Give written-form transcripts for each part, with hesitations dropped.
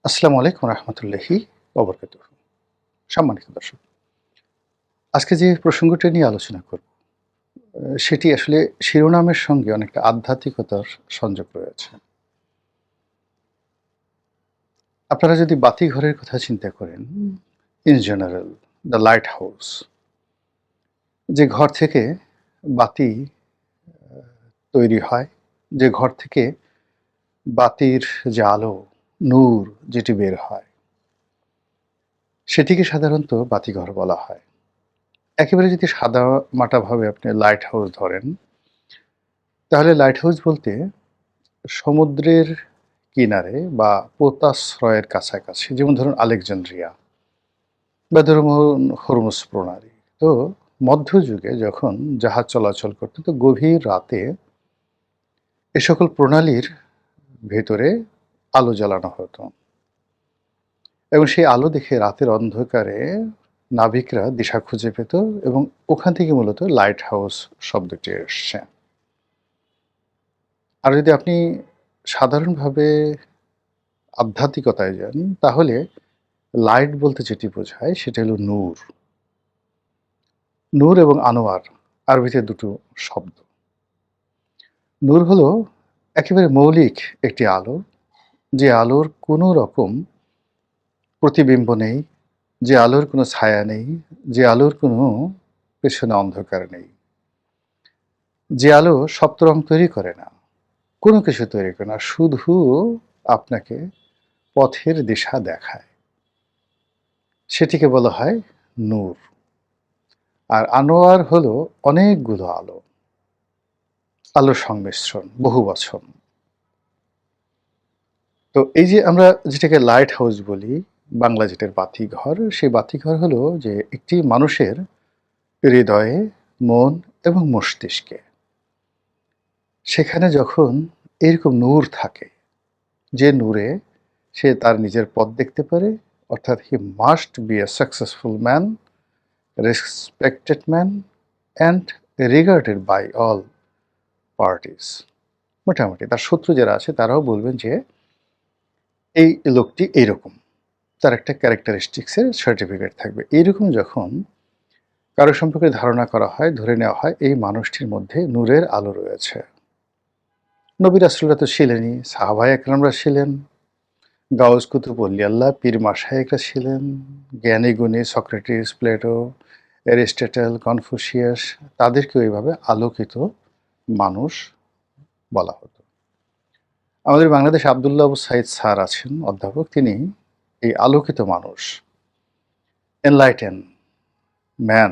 আসসালামু আলাইকুম রহমতুল্লাহি ওবরকাতুহ। সম্মানিত দর্শক, আজকে যে প্রসঙ্গটি নিয়ে আলোচনা করব সেটি আসলে শিরোনামের সঙ্গে অনেকটা আধ্যাত্মিকতার সংযোগ রয়েছে। আপনারা যদি বাতিঘরের কথা চিন্তা করেন, in general the light house, যে ঘর থেকে বাতি তৈরি হয়, যে ঘর থেকে বাতির যে আলো, নূর যেটি বের হয়, সেটিকে সাধারণত বাতিঘর বলা হয়। একেবারে যদি সাদামাটাভাবে আপনি লাইট হাউস ধরেন, তাহলে লাইট হাউস বলতে সমুদ্রের কিনারে বা পোতাশ্রয়ের কাছাকাছি, যেমন ধরুন আলেকজান্দ্রিয়া বা ধরুন হরমুজ প্রণালী। তো মধ্যযুগে যখন জাহাজ চলাচল করত, তো গভীর রাতে এ সকল প্রণালীর ভেতরে আলো জ্বালানো হতো এবং সেই আলো দেখে রাতের অন্ধকারে নাবিকরা দিশা খুঁজে পেত এবং ওখান থেকে মূলত লাইট হাউস শব্দটি এসছে। আর যদি আপনি সাধারণভাবে আধ্যাত্মিকতায় যান, তাহলে লাইট বলতে যেটি বোঝায় সেটা হলো নূর। নূর এবং আনোয়ার আরবিতে দুটো শব্দ। নূর হলো একেবারে মৌলিক একটি আলো, যে আলোর কোনো রকম প্রতিবিম্ব নেই, যে আলোর কোনো ছায়া নেই, যে আলোর কোনো পেছনে অন্ধকার নেই, যে আলো সপ্তরং তৈরি করে না, কোনো কিছু তৈরি করে না, শুধু আপনাকে পথের দিশা দেখায়। সেটিকে বলা হয় নূর। আর আনোয়ার হলো অনেকগুলো আলো, আলোর সংমিশ্রণ, বহু বচন। তো এই যে আমরা যেটাকে লাইট হাউস বলি, বাংলা যেটার বাতিঘর, সেই বাতিঘর হলো যে একটি মানুষের হৃদয়ে, মন এবং মস্তিষ্কে, সেখানে যখন এরকম নূর থাকে, যে নূরে সে তার নিজের পথ দেখতে পারে, অর্থাৎ he must be a successful man, respected man and regarded by all parties. মোটামুটি তার শত্রু যারা আছে তারাও বলবেন যে এই লোকটি এইরকম, তার একটা ক্যারেক্টারিস্টিক্সের সার্টিফিকেট থাকবে। এইরকম যখন কারো সম্পর্কে ধারণা করা হয়, ধরে নেওয়া হয় এই মানুষটির মধ্যে নূরের আলো রয়েছে। নবী রাসূলরা তো ছিলেনই, সাহাবায়ে একরামরা ছিলেন, গাউস কুতুব আউলিয়াল্লাহ পীর মাশায়েখরা ছিলেন, জ্ঞানী গুণী সক্রেটিস, প্লেটো, অ্যারিস্টটল, কনফুসিয়াস, তাদেরকেও এইভাবে আলোকিত মানুষ বলা হতো। আমাদের বাংলাদেশে আব্দুল্লাহ আবু সাঈদ স্যার আছেন, অধ্যাপক। তিনি এই আলোকিত মানুষ, enlighten man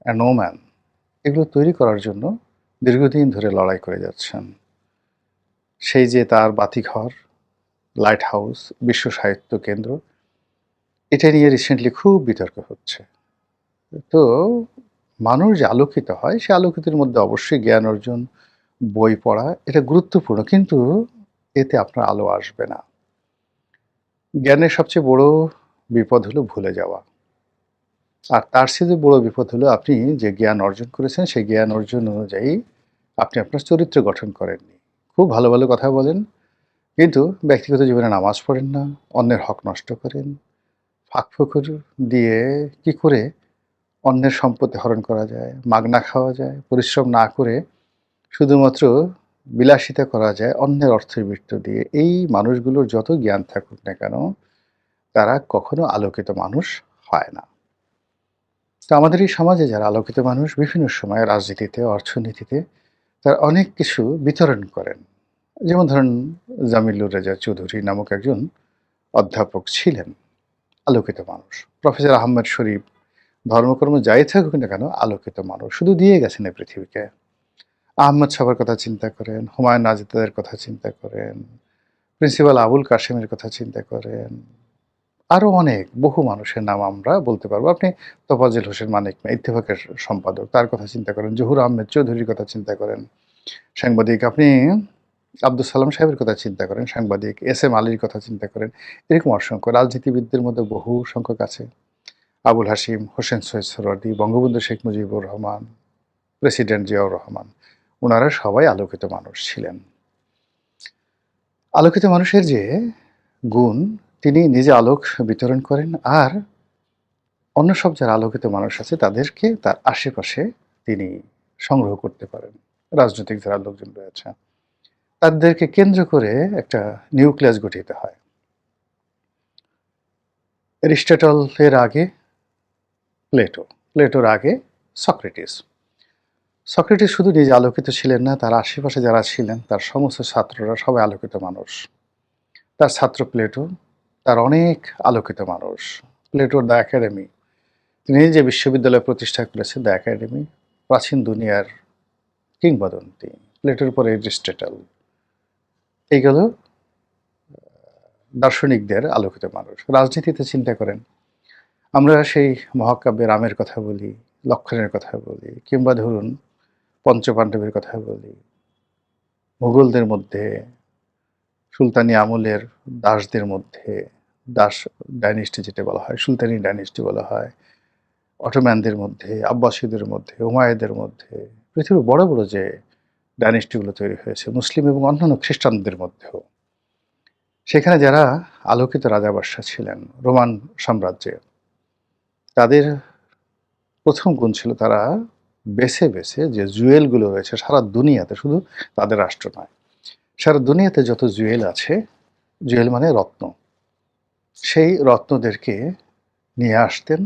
and no man, এগুলো তৈরি করার জন্য দীর্ঘদিন ধরে লড়াই করে যাচ্ছেন। সেই যে তার বাতিঘর, লাইট হাউস, বিশ্ব সাহিত্য কেন্দ্র, এটা নিয়ে রিসেন্টলি খুব বিতর্ক হচ্ছে। তো মানুষ যে আলোকিত হয়, সে আলোকিতের মধ্যে অবশ্যই জ্ঞান অর্জন, বই পড়া এটা গুরুত্বপূর্ণ, কিন্তু এতে আপনার আলো আসবে না। জ্ঞানের সবচেয়ে বড় বিপদ হলো ভুলে যাওয়া। আর তার চেয়ে বড় বিপদ হলো আপনি যে জ্ঞান অর্জন করেছেন, সেই জ্ঞান অর্জন অনুযায়ী আপনি আপনার চরিত্র গঠন করেননি। খুব ভালো ভালো কথা বলেন, কিন্তু ব্যক্তিগত জীবনে নামাজ পড়েন না, অন্যের হক নষ্ট করেন, ফাঁকফোকর দিয়ে কি করে অন্যের সম্পত্তি হরণ করা যায়, মাগনা খাওয়া যায়, পরিশ্রম না করে শুধুমাত্র বিলাসিতা করা যায় অন্যের অর্থের বৃত্ত দিয়ে। এই মানুষগুলোর যত জ্ঞান থাকুক না কেন, তারা কখনো আলোকিত মানুষ হয় না। তো আমাদের এই সমাজে যারা আলোকিত মানুষ, বিভিন্ন সময়ে রাজনীতিতে, অর্থনীতিতে তারা অনেক কিছু বিতরণ করেন। যেমন ধরেন জামিলুর রেজা চৌধুরী নামক একজন অধ্যাপক ছিলেন, আলোকিত মানুষ। প্রফেসর আহমেদ শরীফ, ধর্মকর্ম যাই থাকুক না কেন, আলোকিত মানুষ, শুধু দিয়ে গেছেন এই পৃথিবীকে। আহমদ সাহেবের কথা চিন্তা করেন, হুমায়ুন আজাদের কথা চিন্তা করেন, প্রিন্সিপাল আবুল কাশেমের কথা চিন্তা করেন, আরও অনেক বহু মানুষের নাম আমরা বলতে পারবো। আপনি তোফাজ্জল হোসেন মানিক মিয়া, ইত্তেফাকের সম্পাদক, তার কথা চিন্তা করেন, জহুর আহমেদ চৌধুরীর কথা চিন্তা করেন, সাংবাদিক। আপনি আব্দুল সালাম সাহেবের কথা চিন্তা করেন, সাংবাদিক। এস এম আলীর কথা চিন্তা করেন। এরকম অসংখ্য রাজনীতিবিদদের মধ্যে বহু সংখ্যক আছে। আবুল হাসিম, হোসেন সৈয়দ সোহরাওয়ার্দী, বঙ্গবন্ধু শেখ মুজিবুর রহমান, প্রেসিডেন্ট জিয়াউর রহমান, ওনারা সবাই আলোকিত মানুষ ছিলেন। আলোকিত মানুষের যে গুণ, তিনি নিজে আলোক বিতরণ করেন, আর অন্য সব যারা আলোকিত মানুষ আছে তাদেরকে তার আশেপাশে তিনি সংগ্রহ করতে পারেন। রাজনৈতিক যারা লোকজন রয়েছে তাদেরকে কেন্দ্র করে একটা নিউক্লিয়াস গঠিত হয়। এরিস্টটলের আগে প্লেটো, প্লেটোর আগে সক্রেটিস। সক্রেটিস শুধু নিজে আলোকিত ছিলেন না, তার আশেপাশে যারা ছিলেন তার সমস্ত ছাত্ররা সবাই আলোকিত মানুষ। তার ছাত্র প্লেটো, তার অনেক আলোকিত মানুষ। প্লেটোর দ্য একাডেমি, তিনি যে বিশ্ববিদ্যালয় প্রতিষ্ঠা করেছেন দ্য একাডেমি, প্রাচীন দুনিয়ার কিংবদন্তি। প্লেটোর পরে এরিস্টটল, এইগুলো দার্শনিকদের আলোকিত মানুষ। রাজনীতিতে চিন্তা করেন, আমরা সেই মহাকাব্যে রামের কথা বলি, লক্ষ্মণের কথা বলি, কিংবা ধরুন পঞ্চপাণ্ডবের কথা বলি, মুঘলদের মধ্যে সুলতানি আমলের দাসদের মধ্যে, দাস ডাইনেস্টি যেটা বলা হয়, সুলতানি ডাইনেস্টি বলা হয়, অটোম্যানদের মধ্যে, আব্বাসীদের মধ্যে, হুমায়ুদের মধ্যে, পৃথিবীর বড় বড় যে ডাইনেস্টিগুলো তৈরি হয়েছে মুসলিম এবং অন্যান্য খ্রিস্টানদের মধ্যেও, সেখানে যারা আলোকিত রাজা বাদশাহ ছিলেন রোমান সাম্রাজ্যে, তাদের প্রথম গুণ ছিল তারা বেছে বেছে যে জুয়েলগুলো রয়েছে সারা দুনিয়াতে, শুধু তাদের রাষ্ট্র নয়, সারা দুনিয়াতে যত জুয়েল আছে, জুয়েল মানে রত্ন, সেই রত্নদেরকে নিয়ে আসতেন,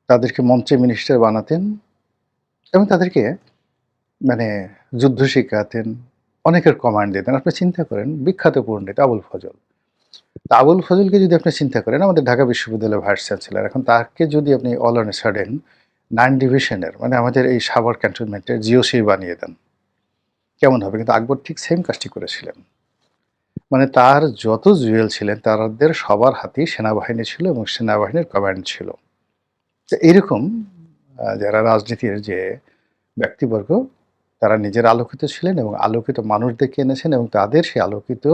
তাদেরকে মন্ত্রী মিনিস্টার বানাতেন এবং তাদেরকে মানে যুদ্ধ শিখাতেন, অনেকের কমান্ড দিতেন। আপনি চিন্তা করেন বিখ্যাত পণ্ডিত আবুল ফজল, তা আবুল ফজলকে যদি আপনি চিন্তা করেন, আমাদের ঢাকা বিশ্ববিদ্যালয়ের ভাইস চ্যান্সেলর, এখন তাকে যদি আপনি অল অন এ সাডেন 9 ডিভিশনের মানে আমাদের এই সাভার ক্যান্টনমেন্টের জিওসি বানিয়ে দেন, কেমন হবে? কিন্তু আকবর ঠিক সেম কাজটি করেছিলেন। মানে তার যত জুয়েল ছিলেন তাদের সবার হাতেই সেনাবাহিনী ছিল এবং সেনাবাহিনীর কমান্ড ছিল। তো এইরকম যারা রাজনীতির যে ব্যক্তিবর্গ, তারা নিজের আলোকিত ছিলেন এবং আলোকিত মানুষদেরকে এনেছেন এবং তাদের সেই আলোকিত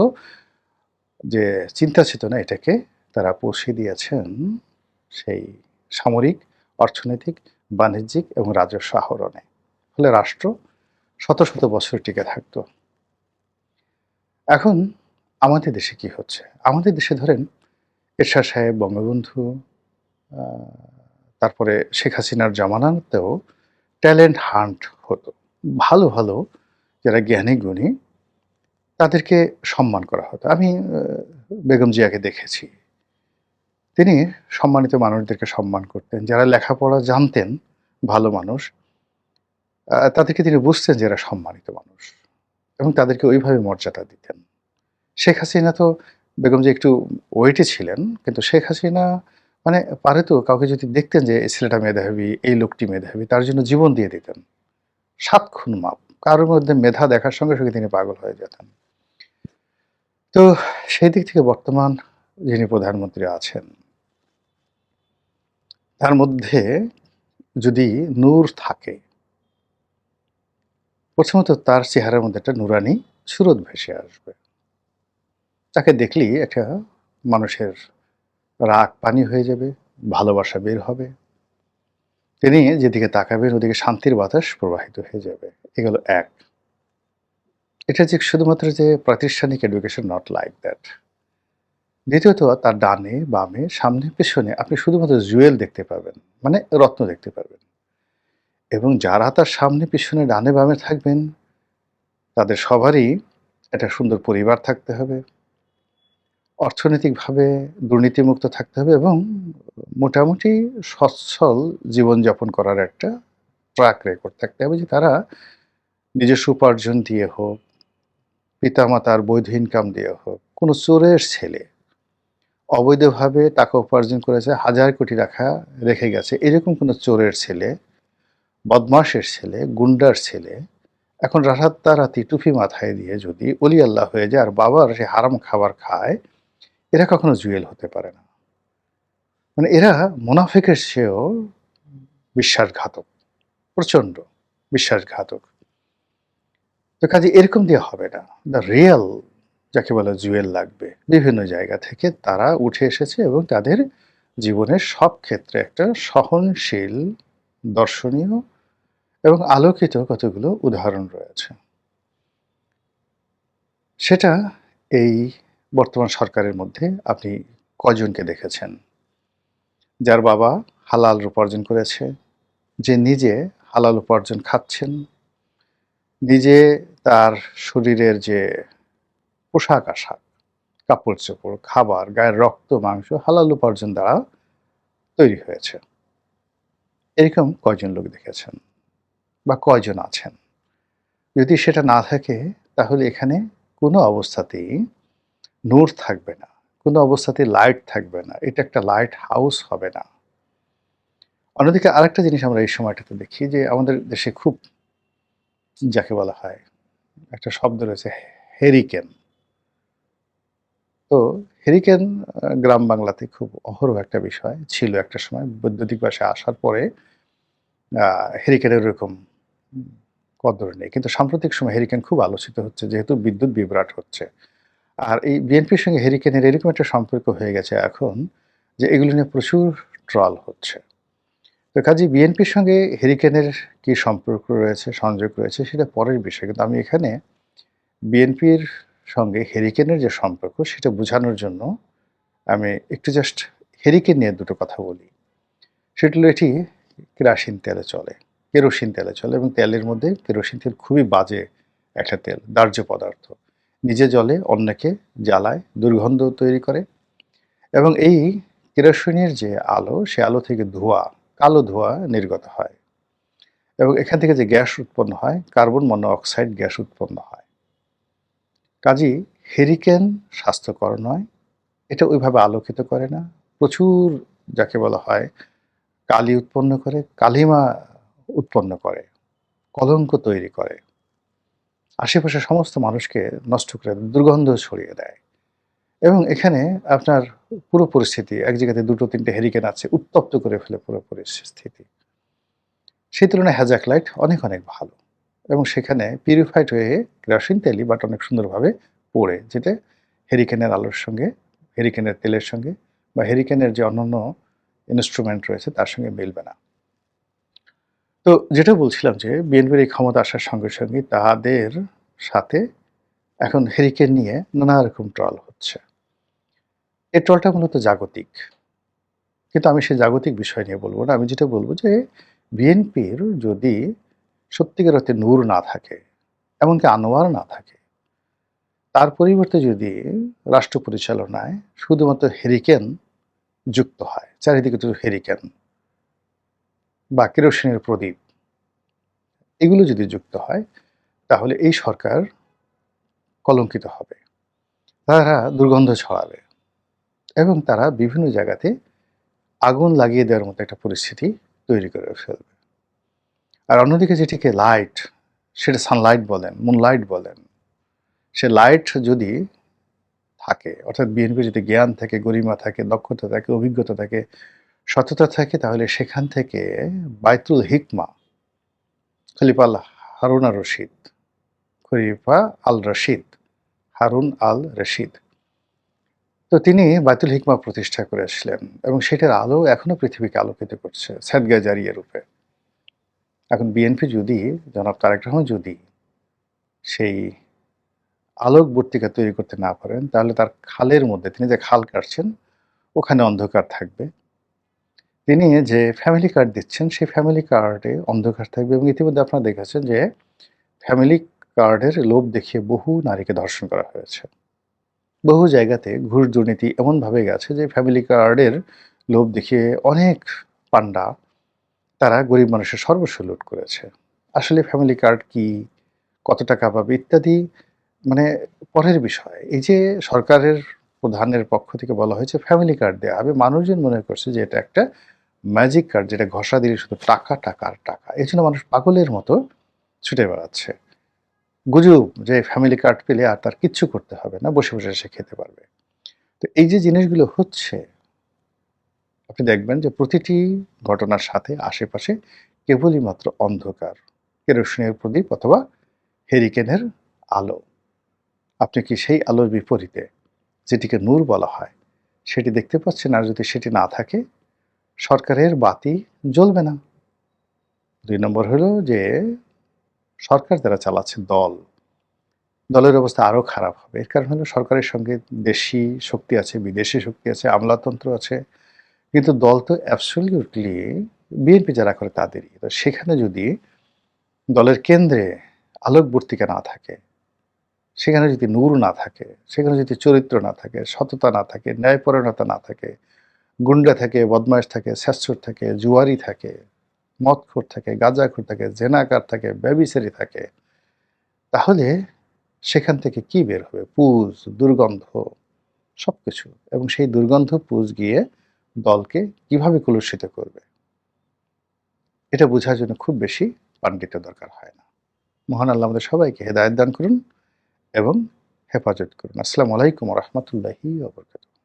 যে চিন্তা চেতনা, এটাকে তারা পৌঁছে দিয়েছেন সেই সামরিক, অর্থনৈতিক, বাণিজ্যিক এবং রাজস্ব আহরণে। ফলে রাষ্ট্র শত শত বছর টিকে থাকতো। এখন আমাদের দেশে কি হচ্ছে? আমাদের দেশে ধরেন এরশাদ সাহেব, বঙ্গবন্ধু, তারপরে শেখ হাসিনার জামানাতেও ট্যালেন্ট হান্ট হতো। ভালো ভালো যারা জ্ঞানী গুণী তাদেরকে সম্মান করা হতো। আমি বেগম জিয়াকে দেখেছি, তিনি সম্মানিত মানুষদেরকে সম্মান করতেন। যারা লেখাপড়া জানতেন, ভালো মানুষ, তাদেরকে তিনি বুঝতেন যে এরা সম্মানিত মানুষ এবং তাদেরকে ওইভাবে মর্যাদা দিতেন। শেখ হাসিনা তো, বেগম জিয়া একটু ওয়েটে ছিলেন, কিন্তু শেখ হাসিনা মানে পারে তো কাউকে যদি দেখতেন যে এই ছেলেটা মেধাবী, এই লোকটি মেধাবী, তার জন্য জীবন দিয়ে দিতেন। 7 খুন মাপ। কারোর মধ্যে মেধা দেখার সঙ্গে সঙ্গে তিনি পাগল হয়ে যেতেন। তো সেই দিক থেকে বর্তমান যিনি প্রধানমন্ত্রী আছেন, তার মধ্যে যদি নূর থাকে, প্রথমত তার চেহারার মধ্যে একটা নুরানি সুরত ভেসে আসবে। তাকে দেখলেই একটা মানুষের রাগ পানি হয়ে যাবে, ভালোবাসা বের হবে। তিনি যেদিকে তাকাবেন ওদিকে শান্তির বাতাস প্রবাহিত হয়ে যাবে। এগুলো এক। এটা যে শুধুমাত্র যে প্রাতিষ্ঠানিক এডুকেশন, নট লাইক দ্যাট। দ্বিতীয়ত তার ডানে, বামে, সামনে, পেছনে আপনি শুধুমাত্র জুয়েল দেখতে পাবেন, মানে রত্ন দেখতে পারবেন। এবং যারা তার সামনে, পিছনে, ডানে, বামে থাকবেন, তাদের সবারই একটা সুন্দর পরিবার থাকতে হবে, অর্থনৈতিকভাবে দুর্নীতিমুক্ত থাকতে হবে এবং মোটামুটি সচ্ছল জীবনযাপন করার একটা ট্র্যাক রেকর্ড থাকতে হবে, যে তারা নিজস্ব উপার্জন দিয়ে হোক, পিতামাতার বৈধ ইনকাম দিয়ে হোক, কোনো চোরের ছেলে অবৈধভাবে টাকা উপার্জন করেছে, হাজার কোটি টাকা রেখে গেছে, এরকম কোনো চোরের ছেলে, বদমাশের ছেলে, গুন্ডার ছেলে এখন রাতারাতি টুপি মাথায় দিয়ে যদি অলি আল্লাহ হয়ে যায় আর বাবার সে হারাম খাবার খায়, এরা কখনো জুয়েল হতে পারে না। মানে এরা মুনাফিকের চেয়েও বিশ্বাসঘাতক, প্রচণ্ড বিশ্বাসঘাতক। তো কাজে এরকম দিয়ে হবে না। দ্য রিয়েল যাকে বলে জুয়েল লাগবে। বিভিন্ন জায়গা থেকে তারা উঠে এসেছে এবং তাদের জীবনের সব ক্ষেত্রে একটা সহনশীল, দর্শনীয় এবং আলোকিত কতগুলো উদাহরণ রয়েছে। সেটা এই বর্তমান সরকারের মধ্যে আপনি কয়জনকে দেখেছেন যার বাবা হালাল উপার্জন করেছে, যে নিজে হালাল উপার্জন খাচ্ছেন, নিজে তার শরীরের যে পোশাক আশাক, কাপড় চোপড়, খাবার, গায়ের রক্ত মাংস হালাল উপার্জন দ্বারা তৈরি হয়েছে? এরকম কয়জন লোক দেখেছেন বা কয়জন আছেন? যদি সেটা না থাকে তাহলে এখানে কোনো অবস্থাতেই নূর থাকবে না, কোনো অবস্থাতেই লাইট থাকবে না। এটা একটা লাইট হাউস হবে না। অন্যদিকে আরেকটা জিনিস আমরা এই সময়টাতে দেখি যে আমাদের দেশে খুব, যাকে বলা হয়, একটা শব্দ রয়েছে হেরিকেন। তো হেরিকেন গ্রাম বাংলাতে খুব অহরহ একটা বিষয় ছিল একটা সময়। বৈদ্যুতিক বাসে আসার পরে হেরিকেনের ওরকম কদর নেই। কিন্তু সাম্প্রতিক সময়ে হেরিকেন খুব আলোচিত হচ্ছে যেহেতু বিদ্যুৎ বিভ্রাট হচ্ছে। আর এই বিএনপির সঙ্গে হেরিকেনের এরকম একটা সম্পর্ক হয়ে গেছে এখন যে এগুলো নিয়ে প্রচুর ট্রল হচ্ছে। তো কাজেই বিএনপির সঙ্গে হেরিকেনের কি সম্পর্ক রয়েছে, সংযোগ রয়েছে সেটা পরের বিষয়। কিন্তু আমি এখানে বিএনপির সঙ্গে হেরিকেনের যে সম্পর্ক সেটা বোঝানোর জন্য আমি একটু জাস্ট হেরিকেন নিয়ে দুটো কথা বলি। সেটা হলো এটি কেরোসিন তেলে চলে, কেরোসিন তেলে চলে এবং তেলের মধ্যে কেরোসিন তেল খুবই বাজে একটা তেল, দাহ্য পদার্থ। নিজে জ্বলে, অন্যকে জ্বালায়, দুর্গন্ধ তৈরি করে এবং এই কেরোসিনের যে আলো, সে আলো থেকে ধোঁয়া, কালো ধোঁয়া নির্গত হয় এবং এখান থেকে যে গ্যাস উৎপন্ন হয়, কার্বন মনোঅক্সাইড গ্যাস উৎপন্ন হয়। কাজেই হেরিকেন স্বাস্থ্যকর নয়, এটা ওইভাবে আলোকিত করে না। প্রচুর, যাকে বলা হয়, কালি উৎপন্ন করে, কালিমা উৎপন্ন করে, কলঙ্ক তৈরি করে, আশেপাশের সমস্ত মানুষকে নষ্ট করে দেয়, দুর্গন্ধ ছড়িয়ে দেয় এবং এখানে আপনার পুরো পরিস্থিতি এক জায়গাতে ২-৩টে হেরিকেন আছে, উত্তপ্ত করে ফেলে পুরো পরিস্থিতি। সেই তুলনায় হ্যাজাক লাইট অনেক, অনেক ভালো এবং সেখানে পিউরিফাইড হয়ে কেরোসিন তেলই বাট অনেক সুন্দরভাবে পোড়ে, যেটা হেরিকেনের আলোর সঙ্গে, হেরিকেনের তেলের সঙ্গে বা হেরিকেনের যে অন্যান্য ইনস্ট্রুমেন্ট রয়েছে তার সঙ্গে মিলবে না। তো যেটা বলছিলাম যে বিএনপির এই ক্ষমতা আসার সঙ্গে সঙ্গে তাদের সাথে এখন হেরিকেন নিয়ে নানা রকম ট্রল হচ্ছে। এই ট্রলটা মূলত জাগতিক। কিন্তু আমি সেই জাগতিক বিষয় নিয়ে বলব না। আমি যেটা বলব যে বিএনপির যদি সত্যিকার অর্থে নূর না থাকে, এমনকি আনোয়ার না থাকে, তার পরিবর্তে যদি রাষ্ট্র পরিচালনায় শুধুমাত্র হেরিকেন যুক্ত হয়, চারিদিকে শুধু হেরিকেন বা কেরোসিনের প্রদীপ, এগুলো যদি যুক্ত হয় তাহলে এই সরকার কলঙ্কিত হবে। তারা দুর্গন্ধ ছড়াবে এবং তারা বিভিন্ন জায়গাতে আগুন লাগিয়ে দেওয়ার মতো একটা পরিস্থিতি তৈরি করে ফেলবে। আর অন্যদিকে যেটিকে লাইট, সেটা সানলাইট বলেন, মুনলাইট বলেন, সে লাইট যদি থাকে, অর্থাৎ বিএনপির যদি জ্ঞান থাকে, গরিমা থাকে, দক্ষতা থাকে, অভিজ্ঞতা থাকে, সততা থাকে, তাহলে সেখান থেকে বায়তুল হিকমা খলিফা আল হারুন আর রশিদ, খলিফা আল রশিদ, হারুন আল রশিদ, তো তিনি বায়তুল হিকমা প্রতিষ্ঠা করেছিলেন এবং সেটার আলো এখনো পৃথিবীকে আলোকিত করছে সাদগা জারিয়া রূপে। এখন বিএনপি যদি, জনাব তারেক রহমান যদি সেই আলোকবর্তিকা তৈরি করতে না পারেন, তাহলে তার খালের মধ্যে, তিনি যে খাল কাটছেন ওখানে অন্ধকার থাকবে। তিনি যে ফ্যামিলি কার্ড দিচ্ছেন সেই ফ্যামিলি কার্ডে অন্ধকার থাকবে এবং ইতিমধ্যে আপনারা দেখেছেন যে ফ্যামিলি কার্ডের লোভ দেখিয়ে বহু নারীকে ধর্ষণ করা হয়েছে। বহু জায়গাতে ঘুষ দুর্নীতি এমনভাবে গেছে যে ফ্যামিলি কার্ডের লোভ দেখিয়ে অনেক পান্ডা তারা গরিব মানুষের সর্বস্ব লুট করেছে। আসলে ফ্যামিলি কার্ড কি, কত টাকা পাবে ইত্যাদি মানে পরের বিষয়। এই যে সরকারের প্রধানের পক্ষ থেকে বলা হয়েছে ফ্যামিলি কার্ড দেওয়া হবে, মানুষজন মনে করছে যে এটা একটা ম্যাজিক কার্ড, যেটা ঘষা দিলে শুধু টাকা, টাকা আর টাকা। এই জন্য মানুষ পাগলের মতো ছুটে বেড়াচ্ছে। গুজব যে ফ্যামিলি কার্ড পেলে আর তার কিচ্ছু করতে হবে না, বসে, বসে সে খেতে পারবে। তো এই যে জিনিসগুলো হচ্ছে, আপনি দেখবেন যে প্রতিটি ঘটনার সাথে আশেপাশে কেবলই মাত্র অন্ধকার, কেরোসিনের প্রদীপ অথবা হেরিকেনের আলো। আপনি কি সেই আলোর বিপরীতে, যেটিকে নূর বলা হয়, সেটি দেখতে পাচ্ছেন? আর যদি সেটি না থাকে, সরকারের বাতি জ্বলবে না। ২ নম্বর হলো যে সরকার যারা চালাচ্ছে দল, দলের অবস্থা আরও খারাপ হবে। এর কারণ হলো সরকারের সঙ্গে দেশি শক্তি আছে, বিদেশি শক্তি আছে, আমলাতন্ত্র আছে। কিন্তু দল তো অ্যাবসলিউটলি বিএনপি যারা করে তাদেরই। তো সেখানে যদি দলের কেন্দ্রে আলোকবর্তিকা না থাকে, সেখানে যদি নূর না থাকে, সেখানে যদি চরিত্র না থাকে, সততা না থাকে, ন্যায়পরায়ণতা না থাকে, গুন্ডা থাকে, বদমাইশ থাকে, ছ্যাঁচড় থাকে, জুয়ারি থাকে, মদখোর থাকে, গাঁজাখোর থাকে, জেনাকার থাকে, ব্যভিচারী থাকে, তাহলে সেখান থেকে কি বের হবে? পুজ, দুর্গন্ধ, সবকিছু। এবং সেই দুর্গন্ধ পুজ গিয়ে দলকে কিভাবে কলুষিত করবে, এটা বোঝার জন্য খুব বেশি পাণ্ডিত্য দরকার হয় না। মহান আল্লাহ আমাদের সবাইকে হেদায়েত দান করুন এবং হেফাজত করুন। আসসালামু আলাইকুম ওয়া রাহমাতুল্লাহি ওয়া বারাকাতুহু।